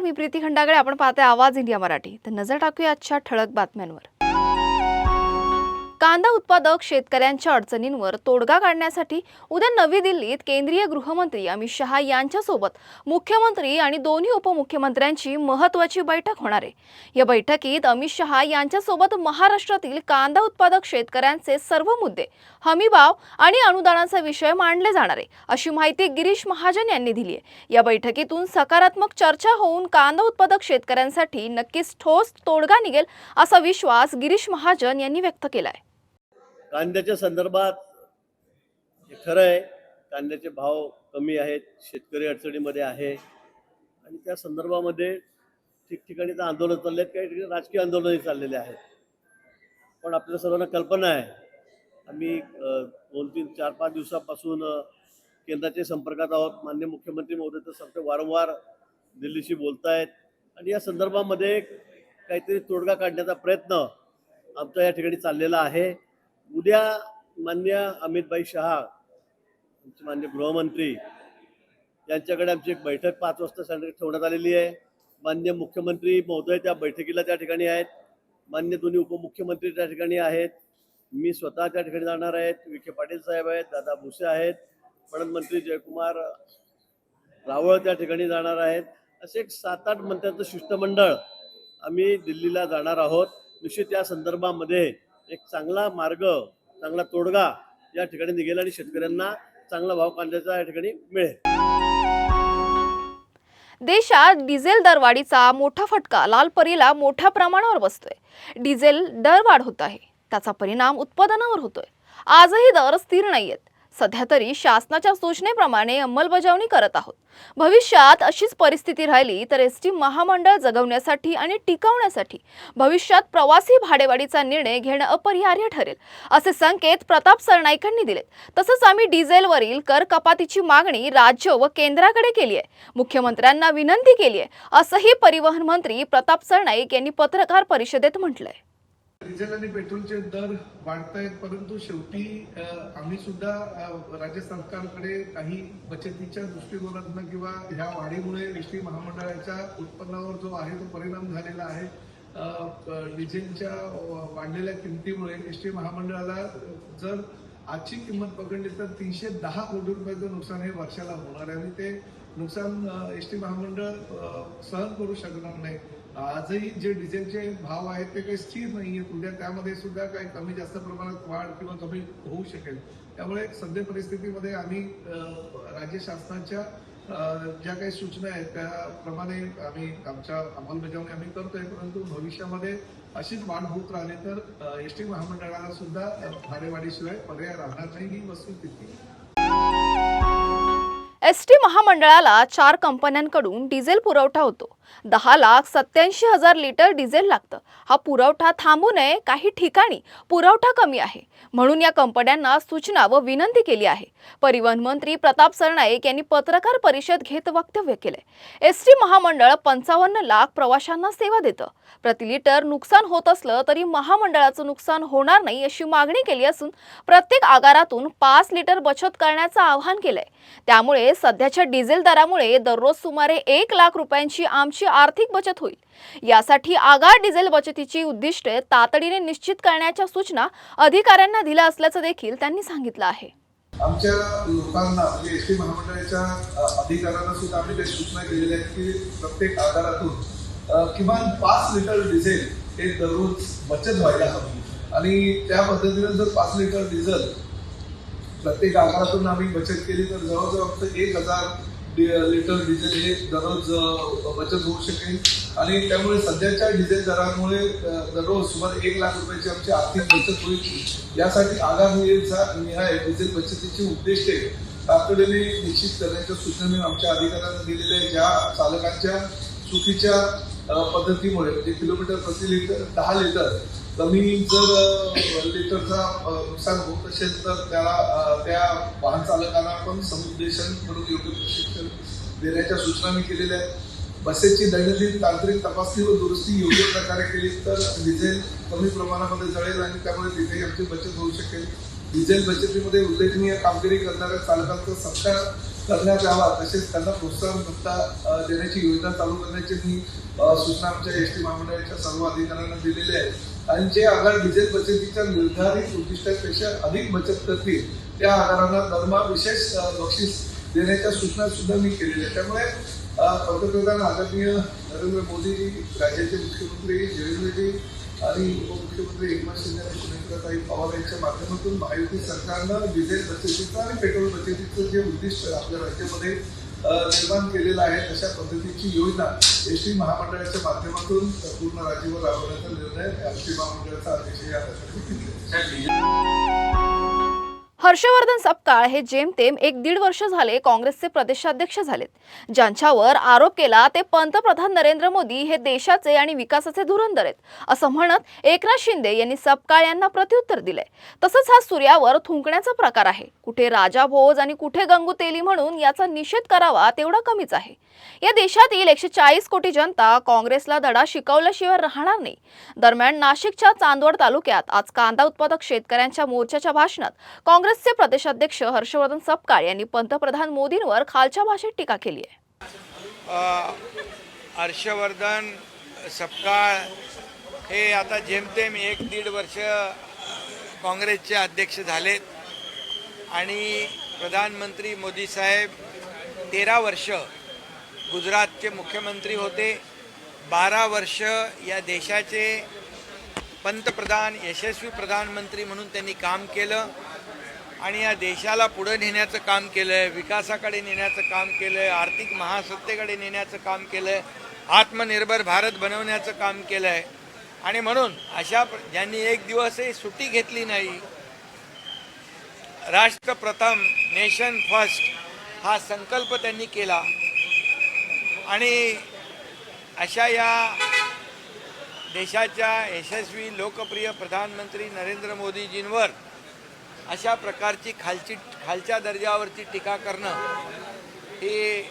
मी प्रीती खंडागळे. आपण पाहताय आवाज इंडिया मराठी. तर नजर टाकूया आजच्या ठळक बातम्यांवर. कांदा उत्पादक शेतकऱ्यांच्या अडचणींवर तोडगा काढण्यासाठी उद्या नवी दिल्लीत केंद्रीय गृहमंत्री अमित शहा यांच्यासोबत मुख्यमंत्री आणि दोन्ही उपमुख्यमंत्र्यांची महत्त्वाची बैठक होणार आहे. या बैठकीत अमित शहा यांच्यासोबत महाराष्ट्रातील कांदा उत्पादक शेतकऱ्यांचे सर्व मुद्दे, हमीभाव आणि अनुदानाचा विषय मांडले जाणार आहे, अशी माहिती गिरीश महाजन यांनी दिली आहे. या बैठकीतून सकारात्मक चर्चा होऊन कांदा उत्पादक शेतकऱ्यांसाठी नक्कीच ठोस तोडगा निघेल असा विश्वास गिरीश महाजन यांनी व्यक्त केला आहे. कांद्याच्या संदर्भात हे खरं आहे, कांद्याचे भाव कमी आहेत, शेतकरी अडचणीमध्ये आहे आणि त्या संदर्भामध्ये ठिकठिकाणी तर आंदोलन चालले आहेत, काही ठिकाणी राजकीय आंदोलनही चाललेले आहेत. पण आपल्या सर्वांना कल्पना आहे, आम्ही 2-3-4-5 दिवसापासून केंद्राच्या संपर्कात आहोत. माननीय मुख्यमंत्री महोदय तर सध्या वारंवार दिल्लीशी बोलत आहेत आणि या संदर्भामध्ये काहीतरी तोडगा काढण्याचा प्रयत्न आमचा या ठिकाणी चाललेला आहे. उद्या माननीय अमितभाई शहा, आमचे माननीय गृहमंत्री यांच्याकडे आमची एक बैठक 5 वाजता ठेवण्यात आलेली आहे. माननीय मुख्यमंत्री महोदय त्या बैठकीला त्या ठिकाणी आहेत. माननीय दोन्ही उपमुख्यमंत्री त्या ठिकाणी आहेत. मी स्वतः त्या ठिकाणी जाणार आहेत. विखे पाटील साहेब आहेत, दादा भुसे आहेत, पणन मंत्री जयकुमार रावळ त्या ठिकाणी जाणार आहेत. असे एक 7-8 मंत्र्यांचं शिष्टमंडळ आम्ही दिल्लीला जाणार आहोत. निश्चित या संदर्भामध्ये एक चांगला मार्ग, चांगला तोडगा या ठिकाणी निघेल आणि शेतकऱ्यांना चांगला भाव कांद्याचा या ठिकाणी मिळेल. देशात डिझेल दरवाढीचा मोठा फटका लाल परीला मोठ्या प्रमाणावर बसतोय. डिझेल दरवाढ होत आहे, त्याचा परिणाम उत्पादनावर होतोय. आजही दर स्थिर नाहीयेत. सध्या तरी शासनाच्या सूचनेप्रमाणे अंमलबजावणी करत आहोत. भविष्यात अशीच परिस्थिती राहिली तर एसटी महामंडळ जगवण्यासाठी आणि टिकवण्यासाठी भविष्यात प्रवासी भाडेवाढीचा निर्णय घेणं अपरिहार्य ठरेल, असे संकेत प्रताप सरनाईकांनी दिलेत. तसंच आम्ही डिझेलवरील कर कपातीची मागणी राज्य व केंद्राकडे केली आहे, मुख्यमंत्र्यांना विनंती केली आहे, असंही परिवहन मंत्री प्रताप सरनाईक यांनी पत्रकार परिषदेत म्हटलंय. डिझेल आणि पेट्रोलचे दर वाढत आहेत, परंतु शेवटी आम्ही सुद्धा राज्य सरकारकडे काही बचतीच्या दृष्टिकोनातून किंवा ह्या वाढीमुळे एसटी महामंडळाच्या उत्पन्नावर जो आहे तो परिणाम झालेला आहे. डिझेलच्या वाढलेल्या किमतीमुळे एसटी महामंडळाला जर आजची किंमत पकडली तर 310 कोटी रुपयाचं नुकसान हे वर्षाला होणार आहे आणि ते नुकसान एसटी महामंडळ सहन करू शकणार नाही. आजही जे डिझेलचे भाव आहेत ते काही स्थिर नाही आहेत. उद्या त्यामध्ये सुद्धा काही कमी जास्त प्रमाणात वाढ किंवा कमी होऊ शकेल. त्यामुळे सध्या परिस्थितीमध्ये आम्ही राज्य शासनाच्या ज्या काही सूचना आहेत त्याप्रमाणे आम्ही आमच्या अंमलबजावणी आम्ही करतोय. परंतु भविष्यामध्ये अशीच वाढ होत राहिली तर एसटी महामंडळाला सुद्धा भाडेवाढीशिवाय पर्याय राहणार नाही, ही वस्तुस्थिती. एसटी महामंडळाला 4 कंपन्यांकडून डिझेल पुरवठा होतो. 10,87,000 लिटर डिझेल लागतं. हा पुरवठा थांबू नये, काही ठिकाणी पुरवठा कमी आहे म्हणून या कंपन्यांना सूचना व विनंती केली आहे. परिवहन मंत्री प्रताप सरनाईक यांनी पत्रकार परिषद घेत वक्तव्य केले. एसटी महामंडळ 55 लाख प्रवाशांना सेवा देतं. प्रति लिटर नुकसान होत असलं तरी महामंडळाचं नुकसान होणार नाही अशी मागणी केली असून प्रत्येक आगारातून 5 लिटर बचत करण्याचं आवाहन केलंय. त्यामुळे सध्याच्या डिझेल दरामुळे दररोज सुमारे 1 लाख रुपयांची आमची आर्थिक बचत होईल. यासाठी आगार डिझेल बचतीची उद्दिष्टे तातडीने निश्चित करण्याच्या सूचना अधिकाऱ्यांना दिल्या असल्याचं देखील त्यांनी सांगितलं आहे. आमच्या लोकांना म्हणजे एसटी महामंडळाच्या अधिकाऱ्यांना सुद्धा आम्ही काही सूचना केलेल्या आहेत की प्रत्येक आगारातून किमान 5 लिटर डिझेल हे दररोज बचत व्हायला हवी आणि त्या पद्धतीने जर 5 लिटर डिझेल प्रत्येक आगारातून आम्ही बचत केली तर जवळजवळ फक्त 1,000 लिटर डिझेल हे दररोज बचत होऊ शकेल आणि त्यामुळे सध्याच्या डिझेल दरामुळे दररोज सुमारे 1 लाख रुपयाची आमची आर्थिक बचत होईल. यासाठी आगारनिहाय डिझेल बचतीची उद्दिष्टे तातडीने निश्चित करण्याच्या सूचना मी आमच्या अधिकाऱ्यांना दिलेल्या आहे. ज्या चालकांच्या चुकीच्या पद्धतीमुळे म्हणजे किलोमीटर प्रति लिटर 10 लिटर कमी जर लिटरचा नुकसान होत असेल तर त्या वाहन चालकांना पण समुपदेशन म्हणून योग्य प्रशिक्षण देण्याच्या सूचना मी केलेल्या आहेत. बसेसची दैनंदिन तांत्रिक तपासणी व दुरुस्ती योग्य प्रकारे केली तर डिझेल कमी प्रमाणामध्ये जळेल आणि त्यामुळे तिथेही आमची बचत होऊ शकेल. डिझेल बचतीमध्ये उल्लेखनीय कामगिरी करणाऱ्या चालकांचा सत्कार करण्यात यावा, तसेच त्यांना प्रोत्साहन भत्ता देण्याची योजना चालू करण्याची मी सूचना आमच्या एसटी महामंडळाच्या सर्व अधिकाऱ्यांना दिलेली आहे. आणि जे आगार डिझेल बचतीच्या निर्धारित उद्दिष्टापेक्षा अधिक बचत करतील त्या आगारांना दरमहा विशेष बक्षीस देण्याच्या सूचना सुद्धा मी केलेल्या. त्यामुळे पंतप्रधान आदरणीय नरेंद्र मोदीजी, राज्याचे मुख्यमंत्री देवेंद्रजी आणि उपमुख्यमंत्री एकनाथ शिंदे आणि सुनेत्राताई पवार यांच्या माध्यमातून महायुती सरकारनं डिझेल बचतीचं आणि पेट्रोल बचतीचं जे उद्दिष्ट आपल्या राज्यामध्ये निर्माण केलेलं आहे, तशा पद्धतीची योजना एसटी महामंडळाच्या माध्यमातून पूर्ण राज्यावर राबवण्याचा निर्णय एसटी महामंडळाचा अध्यक्ष या हर्षवर्धन सपकाळ हे जेमतेम 1-1.5 वर्ष झाले काँग्रेसचे प्रदेशाध्यक्ष झालेत. ज्यांच्यावर आरोप केला ते पंतप्रधान नरेंद्र मोदी हे देशाचे आणि विकासाचे धुरंधर आहेत असं म्हणत एकनाथ शिंदे यांनी सपकाळ यांना प्रत्युत्तर दिलंय. तसंच हा सूर्यावर थुंकण्याचा प्रकार आहे. कुठे राजा भोज आणि कुठे गंगू तेली म्हणून याचा निषेध करावा तेवढा कमीच आहे. या देशातील 140 कोटी जनता काँग्रेसला धडा शिकवल्याशिवाय राहणार नाही. दरम्यान नाशिकच्या चांदवड तालुक्यात आज कांदा उत्पादक शेतकऱ्यांच्या मोर्चाच्या भाषणात काँग्रेसचे प्रदेशाध्यक्ष हर्षवर्धन सपकाळ यांनी पंतप्रधान मोदींवर खालच्या भाषेत टीका केली आहे. हर्षवर्धन सपकाळ हे आता जेमतेम 1-1.5 वर्ष काँग्रेसचे अध्यक्ष झालेत आणि प्रधानमंत्री मोदी साहेब 13 वर्ष गुजरातचे मुख्यमंत्री होते. 12 वर्ष या देशाचे पंतप्रधान, यशस्वी प्रधानमंत्री म्हणून त्यांनी काम केलं आणि या देशाला पुढे नेण्याचं काम केलं आहे, विकासाकडे नेण्याचं काम केलं आहे, आर्थिक महासत्तेकडे नेण्याचं काम केलं आहे, आत्मनिर्भर भारत बनवण्याचं काम केलं आहे. आणि म्हणून ज्यांनी एक दिवसही सुट्टी घेतली नाही, राष्ट्र प्रथम, नेशन फर्स्ट हा संकल्प त्यांनी केला आणि अशा या देशाच्या यशस्वी लोकप्रिय प्रधानमंत्री नरेंद्र मोदीजींवर अशा प्रकारची खालच्या दर्जावरची टीका करणं हे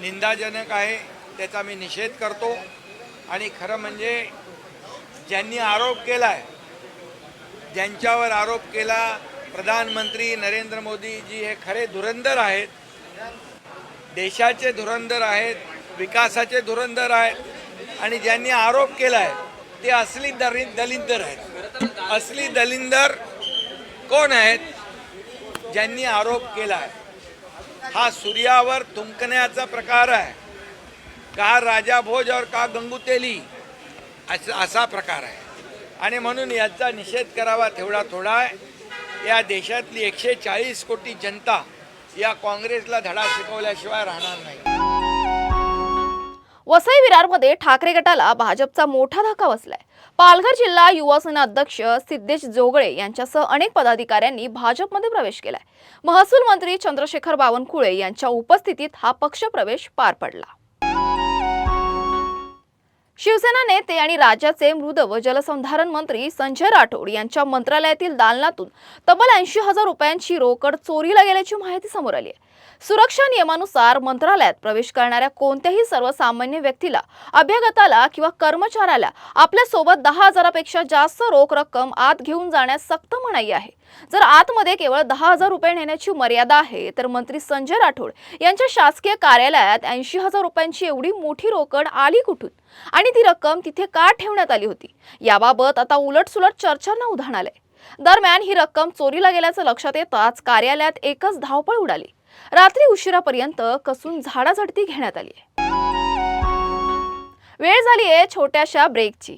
निंदाजनक आहे. त्याचा मी निषेध करतो. आणि खरं म्हणजे ज्यांनी आरोप केला आहे, ज्यांच्यावर आरोप केला, प्रधानमंत्री नरेंद्र मोदीजी हे खरे धुरंधर आहेत, देशाचे धुरंधर आहेत, विकासाचे धुरंधर आहेत. आणि ज्यांनी आरोप केला आहे ते असली दलिंदर आहेत. असली दलिंदर कोण आहेत? ज्यांनी आरोप केला आहे. हा सूर्यावर थुंकण्याचा प्रकार आहे. का राजा भोज और का गंगू तेली असा प्रकार आहे. आणि म्हणून याचा निषेध करावा तेवढा थोडा आहे. या देशातली 140 कोटी जनता या काँग्रेसला धडा शिकवल्याशिवाय राहणार नाही. वसई विरारमध्ये ठाकरे गटाला भाजपचा मोठा धक्का बसलाय. पालघर जिल्हा युवा सेना अध्यक्ष सिद्धेश जोगळे यांच्यासह अनेक पदाधिकाऱ्यांनी भाजपमध्ये प्रवेश केलाय. महसूल मंत्री चंद्रशेखर बावनकुळे यांच्या उपस्थितीत हा पक्षप्रवेश पार पडला. शिवसेना नेते आणि राज्याचे मृद व जलसंधारण मंत्री संजय राठोड यांच्या मंत्रालयातील दालनातून तब्बल 80,000 रुपयांची रोकड चोरीला गेल्याची माहिती समोर आली आहे. सुरक्षा नियमानुसार मंत्रालयात प्रवेश करणाऱ्या कोणत्याही सर्वसामान्य व्यक्तीला, अभ्यागताला किंवा कर्मचाऱ्याला आपल्यासोबत 10,000पेक्षा जास्त रोख रक्कम आत घेऊन जाण्यास सक्त मनाई आहे. जर आतमध्ये केवळ 10,000 रुपये नेण्याची मर्यादा आहे, तर मंत्री संजय राठोड यांच्या शासकीय कार्यालयात 80,000 रुपयांची एवढी मोठी रोकड आली कुठून आणि ती रक्कम तिथे का ठेवण्यात आली होती, याबाबत आता उलटसुलट चर्चांना उधाण आलंय. दरम्यान ही रक्कम चोरीला गेल्याचं लक्षात येताच कार्यालयात एकच धावपळ उडाली. रात्री उशिरापर्यंत कसून झाडाझडती घेण्यात आली आहे. वेळ झाली आहे छोट्याशा ब्रेकची.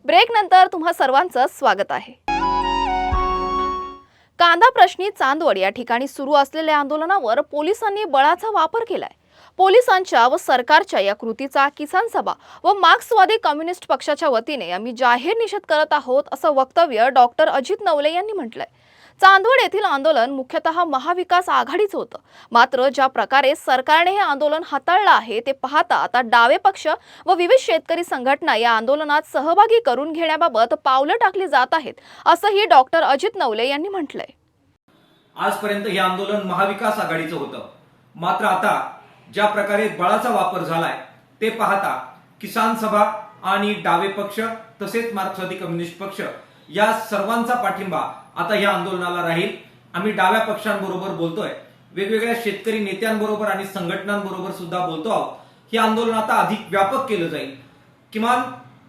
ब्रेक नंतर तुम्हा सर्वांचं स्वागत आहे. कांदा प्रश्नी चांदवड या ठिकाणी सुरू असलेल्या आंदोलनावर पोलिसांनी बळाचा वापर केलाय। पोलिसांच्या व सरकारच्या या कृतीचा किसान सभा व मार्क्सवादी कम्युनिस्ट पक्षाच्या वतीने आम्ही जाहीर निषेध करत आहोत, असं वक्तव्य डॉक्टर अजित नवले यांनी म्हटलंय। चांदवड येथील आंदोलन मुख्यतः महाविकास आघाडीचं होतं, मात्र ज्या प्रकारे सरकारने हे आंदोलन हाताळलं आहे ते पाहता आता डावे पक्ष व विविध शेतकरी संघटना या आंदोलनात सहभागी करून घेण्याबाबत पावलं टाकली जात आहेत, असंही डॉक्टर अजित नवले यांनी म्हटलंय। आजपर्यंत हे आंदोलन महाविकास आघाडीचं होतं, मात्र आता ज्या प्रकारे बळाचा वापर झालाय ते पाहता किसान सभा आणि डावे पक्ष तसेच मार्क्सवादी कम्युनिस्ट पक्ष या सर्वांचा पाठिंबा आता या आंदोलनाला राहील। आम्ही डाव्या पक्षांबरोबर बोलतोय, वेगवेगळ्या शेतकरी नेत्यांबरोबर आणि संघटनांबरोबर सुद्धा बोलतो आहोत। हे आंदोलन आता अधिक व्यापक केलं जाईल। किमान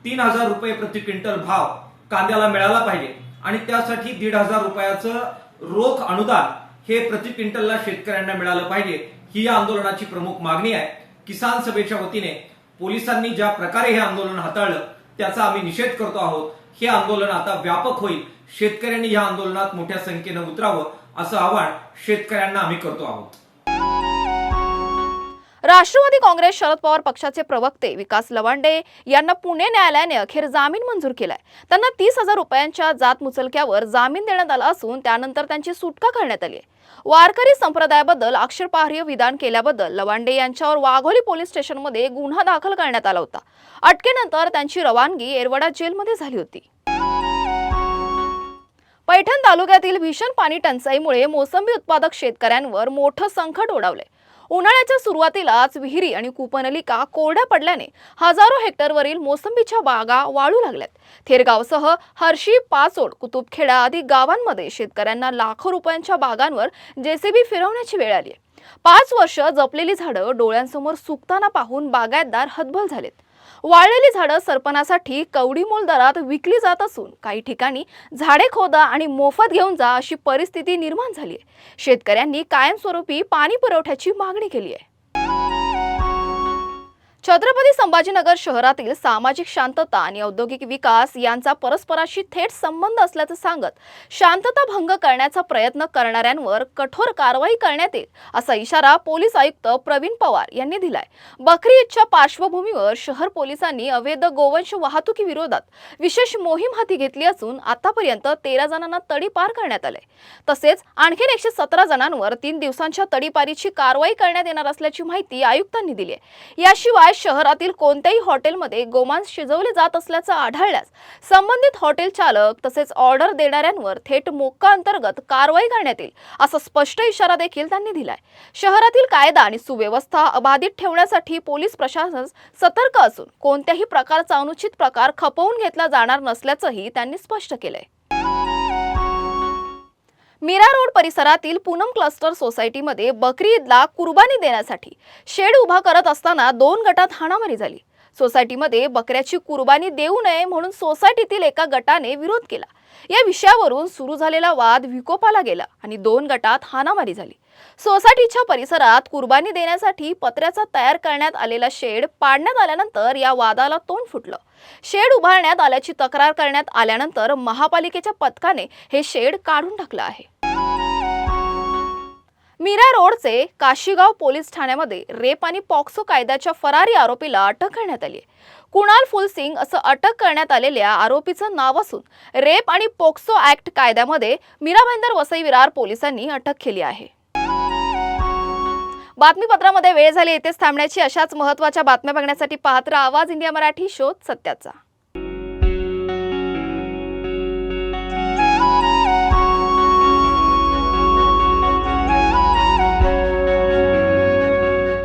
3000 रुपये प्रति क्विंटल भाव कांद्याला मिळाला पाहिजे आणि त्यासाठी 1500 रुपयाचं रोख अनुदान हे प्रति क्विंटलला शेतकऱ्यांना मिळालं पाहिजे, ही या आंदोलनाची प्रमुख मागणी आहे। किसान सभेच्या वतीने पोलिसांनी ज्या प्रकारे हे आंदोलन हाताळलं त्याचा आम्ही निषेध करतो आहोत। हे आंदोलन आता व्यापक होईल, शेतकऱ्यांनी या आंदोलनात मोठ्या संख्येने उतरावं असं आवाहन शेतकऱ्यांना आम्ही करतो आहोत। राष्ट्रवादी काँग्रेस शरद पवार पक्षाचे प्रवक्ते विकास लवांडे यांना पुणे न्यायालयाने अखेर जामीन मंजूर केलाय। त्यांना 30,000 रुपयांच्या जात मुचलक्यावर जामीन देण्यात आला असून त्यानंतर त्यांची सुटका करण्यात आली आहे। वारकरी संप्रदायाबद्दल आक्षेपार्ह विधान केल्याबद्दल लवांडे यांच्यावर वाघोली पोलीस स्टेशनमध्ये गुन्हा दाखल करण्यात आला होता। अटकेनंतर त्यांची रवानगी येरवडा जेलमध्ये झाली होती। पैठण तालुक्यातील भीषण पाणी टंचाईमुळे मोसंबी उत्पादक शेतकऱ्यांवर मोठं संकट ओढावलंय। उन्हाळ्याच्या सुरुवातीलाच विहिरी आणि कूपनलिका कोरड्या पडल्याने हजारो हेक्टरवरील मोसंबीच्या बागा वाळू लागल्यात। थेरगावसह हर्षी, पाचोड, कुतुबखेडा आदी गावांमध्ये शेतकऱ्यांना लाखो रुपयांच्या बागांवर जेसीबी फिरवण्याची वेळ आली आहे। 5 वर्ष जपलेली झाडं डोळ्यांसमोर सुकताना पाहून बागायतदार हतबल झालेत। वाळलेली झाडं सरपणासाठी कवडीमोल दरात विकली जात असून काही ठिकाणी झाडे खोदा आणि मोफत घेऊन जा अशी परिस्थिती निर्माण झाली आहे। शेतकऱ्यांनी कायमस्वरूपी पाणी पुरवठ्याची मागणी केली आहे। छत्रपती संभाजीनगर शहरातील सामाजिक शांतता आणि औद्योगिक विकास यांचा परस्पराशी थेट संबंध असल्याचं सांगत शांतता भंग करण्याचा प्रयत्न करणाऱ्यांवर कठोर कारवाई करण्यात येईल, असा इशारा पोलीस आयुक्त प्रवीण पवार यांनी दिलाय। बकरी ईदच्या पार्श्वभूमीवर शहर पोलिसांनी अवैध गोवंश वाहतुकीविरोधात विशेष मोहीम हाती घेतली असून आतापर्यंत 13 जणांना तडीपार करण्यात आले। तसेच आणखी 117 जणांवर 3 दिवसांच्या तडीपारीची कारवाई करण्यात येणार असल्याची माहिती आयुक्तांनी दिली आहे। याशिवाय शहरातील कोणत्याही हॉटेलमध्ये गोमांस शिजवले जात असल्याचं आढळल्यास संबंधित हॉटेल चालक तसेच ऑर्डर देणाऱ्यांवर थेट मोक्का अंतर्गत कारवाई करण्यात येईल, असा स्पष्ट इशारा देखील त्यांनी दिलाय। शहरातील कायदा आणि सुव्यवस्था अबाधित ठेवण्यासाठी पोलीस प्रशासन सतर्क असून कोणत्याही प्रकारचा अनुचित प्रकार खपवून घेतला जाणार नसल्याचंही त्यांनी स्पष्ट केलंय। मीरा रोड परिसरातील पूनम क्लस्टर सोसायटीमध्ये बकरी ईदला कुर्बानी देण्यासाठी शेड उभा करत असताना 2 गटात हाणामारी झाली। सोसायटीमध्ये बकऱ्याची कुर्बानी देऊ नये म्हणून सोसायटीतील एका गटाने विरोध केला। या विषयावरून सुरू झालेला वाद विकोपाला गेला आणि 2 गटात हाणामारी झाली। सोसायटीच्या परिसरात कुर्बानी देण्यासाठी पत्र्याचा तयार करण्यात आलेला शेड पाडण्यात आल्यानंतर या वादाला तोंड फुटलं। शेड उभारण्यात आल्याची तक्रार करण्यात आल्यानंतर महापालिकेच्या पथकाने हे शेड काढून टाकलं आहे। मीरा रोडचे काशीगाव पोलीस ठाण्यामध्ये रेप आणि पॉक्सो कायद्याच्या फरारी आरोपीला अटक करण्यात आली आहे। कुणाल फुलसिंग असं अटक करण्यात आलेल्या आरोपीचं नाव असून रेप आणि पॉक्सो ऍक्ट कायद्यामध्ये मीरा भाईंदर वसई विरार पोलिसांनी अटक केली आहे। बातमीपत्रामध्ये वेळ झाली, इथेच थांबण्याची। अशाच महत्त्वाच्या बातम्या बघण्यासाठी पाहत राहा आवाज इंडिया मराठी, शोध सत्याचा।